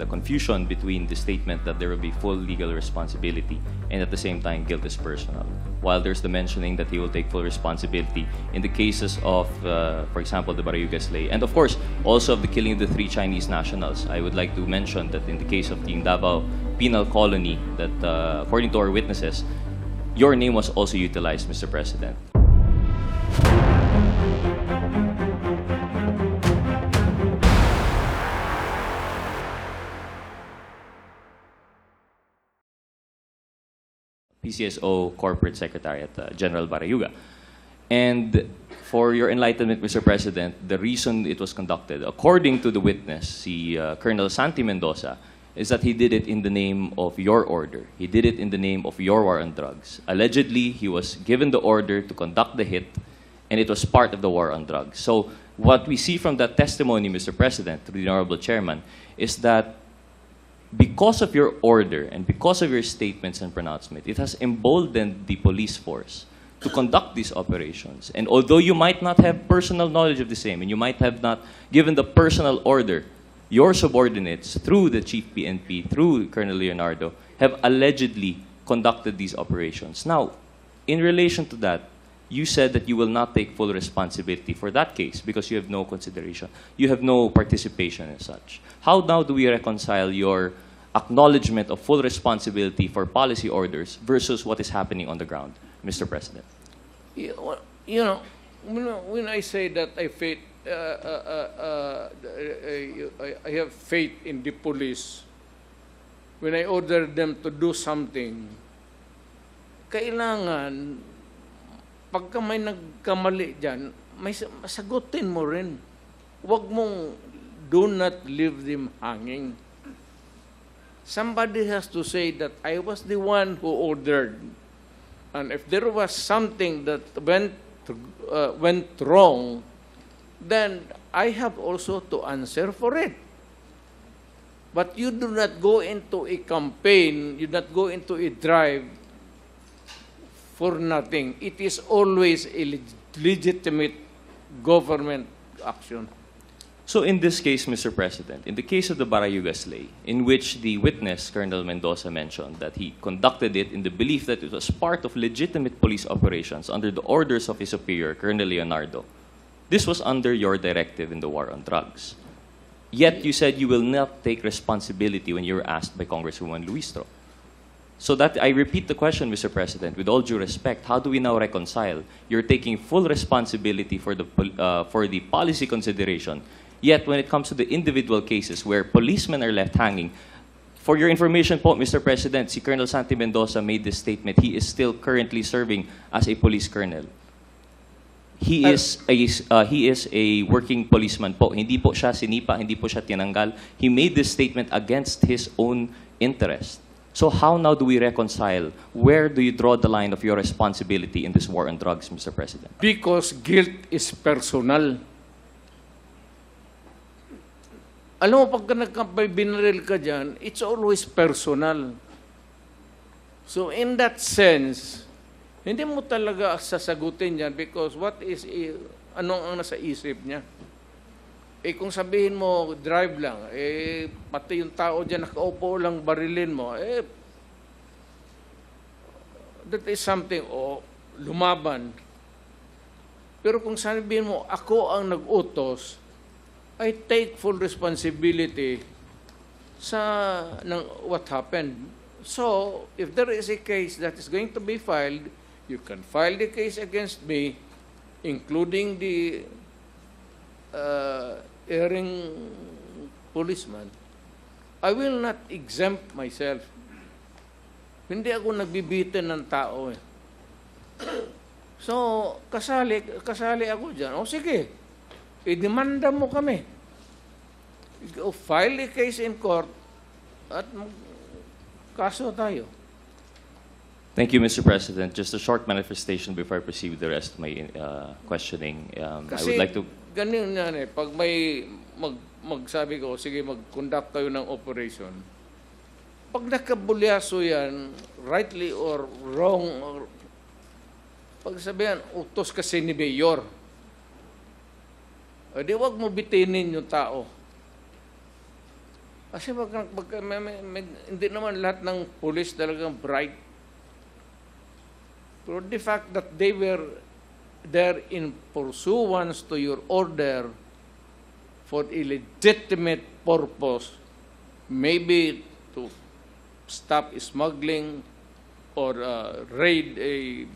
The confusion between the statement that there will be full legal responsibility and at the same time guilt is personal. While there's the mentioning that he will take full responsibility in the cases of, for example, the Barayuga Slay, and of course, also of the killing of the 3 Chinese nationals. I would like to mention that in the case of the Davao Penal Colony, that according to our witnesses, your name was also utilized, Mr. President. PCSO Corporate Secretariat, General Barayuga. And for your enlightenment, Mr. President, the reason it was conducted, according to the witness, Colonel Santi Mendoza, is that he did it in the name of your order. He did it in the name of your war on drugs. Allegedly, he was given the order to conduct the hit, and it was part of the war on drugs. So what we see from that testimony, Mr. President, to the Honorable Chairman, is that because of your order and because of your statements and pronouncement, it has emboldened the police force to conduct these operations. And although you might not have personal knowledge of the same, and you might have not given the personal order, your subordinates, through the Chief PNP, through Colonel Leonardo, have allegedly conducted these operations. Now, in relation to that, you said that you will not take full responsibility for that case because you have no consideration. You have no participation as such. How now do we reconcile your acknowledgement of full responsibility for policy orders versus what is happening on the ground, Mr. President? When I say that I have faith in the police, when I order them to do something, kailangan, pagka may nagkamali dyan, may sagutin mo rin. Huwag mong do not leave them hanging. Somebody has to say that I was the one who ordered. And if there was something that went wrong, then I have also to answer for it. But you do not go into a campaign, you do not go into a drive for nothing. It is always a legitimate government action. So in this case, Mr. President, in the case of the Barayuga Slay, in which the witness, Colonel Mendoza, mentioned that he conducted it in the belief that it was part of legitimate police operations under the orders of his superior, Colonel Leonardo, this was under your directive in the war on drugs. Yet you said you will not take responsibility when you were asked by Congresswoman Luistro. So that I repeat the question, Mr. President, with all due respect, how do we now reconcile you're taking full responsibility for the policy consideration, yet when it comes to the individual cases where policemen are left hanging, for your information po, Mr. President, si Colonel Santi Mendoza made this statement. He is still currently serving as a police colonel. He is a working policeman po. Hindi po siya sinipa, hindi po siya tinanggal. He made this statement against his own interest. So how now do we reconcile? Where do you draw the line of your responsibility in this war on drugs, Mr. President? Because guilt is personal. Alam mo, pagka binaril ka dyan, it's always personal. So in that sense, hindi mo talaga sasagutin yan because anong ang nasa isip niya? Kung sabihin mo, drive lang, pati yung tao dyan nakaupo lang, barilin mo, that is something, lumaban. Pero kung sabihin mo, ako ang nag-utos, I take full responsibility what happened. So, if there is a case that is going to be filed, you can file the case against me, including the erring policeman. I will not exempt myself. Hindi ako nagbibitin ng tao. So, kasali ako dyan. O sige, i-demanda mo kami. File a case in court at kaso tayo. Thank you, Mr. President. Just a short manifestation before I proceed with the rest of my questioning. I would like to... Ganyan yan eh. Pag may magsabi ko, sige, mag-conduct kayo ng operation. Pag nakabulyaso yan, rightly or wrong, pag sabihan, utos kasi ni Mayor, di wag mo bitinin yung tao. Kasi hindi naman lahat ng police talagang bright. Pero the fact that they were there in pursuance to your order for a legitimate purpose, maybe to stop smuggling or raid a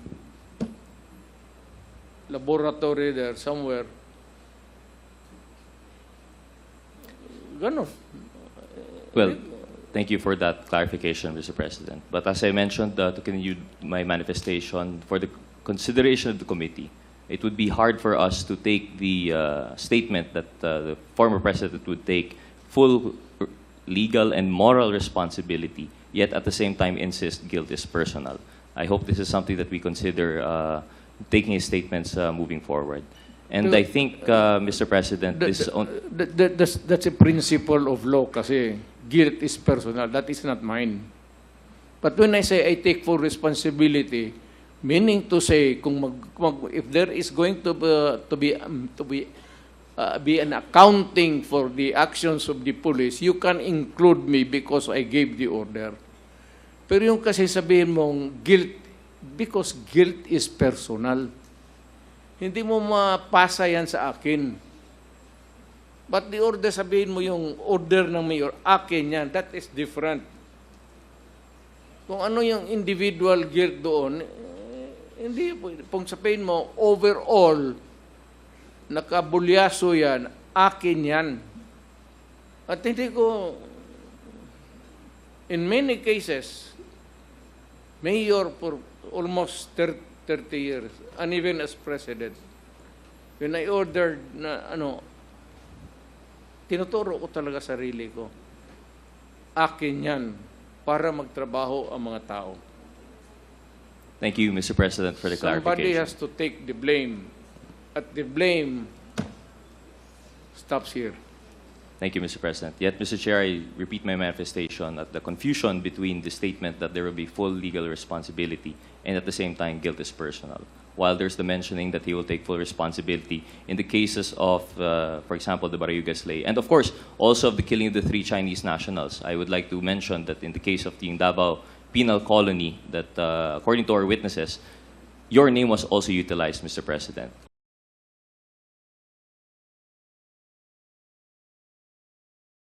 laboratory there somewhere. Ganon. Well, thank you for that clarification, Mr. President. But as I mentioned, to continue my manifestation, for the consideration of the committee, it would be hard for us to take the statement that the former president would take full legal and moral responsibility, yet at the same time insist guilt is personal. I hope this is something that we consider taking his statements moving forward. And I think, Mr. President, That's a principle of law kasi guilt is personal. That is not mine. But when I say I take full responsibility, meaning to say, if there is going to be an accounting for the actions of the police, you can include me because I gave the order. Pero yung kasi sabihin mong guilt, because guilt is personal. Hindi mo mapasa yan sa akin. But the order, sabihin mo yung order ng mayor, akin yan, that is different. Kung ano yung individual guilt doon, hindi, kung sabihin mo, overall, nakabulyaso yan, akin yan. At hindi ko, in many cases, mayor for almost 30 years, and even as president, when I ordered na, tinuturo ko talaga sarili ko, akin yan, para magtrabaho ang mga tao. thank you, Mr. President, for the Somebody clarification. has to take the blame. At the blame stops here. Thank you, Mr. President. Yet, Mr. Chair, I repeat my manifestation that the confusion between the statement that there will be full legal responsibility and at the same time guilt is personal. While there's the mentioning that he will take full responsibility in the cases of, for example, the Barayuga Slay, and of course, also of the killing of the 3 Chinese nationals, I would like to mention that in the case of the Davao Penal Colony, that according to our witnesses, your name was also utilized, Mr. President.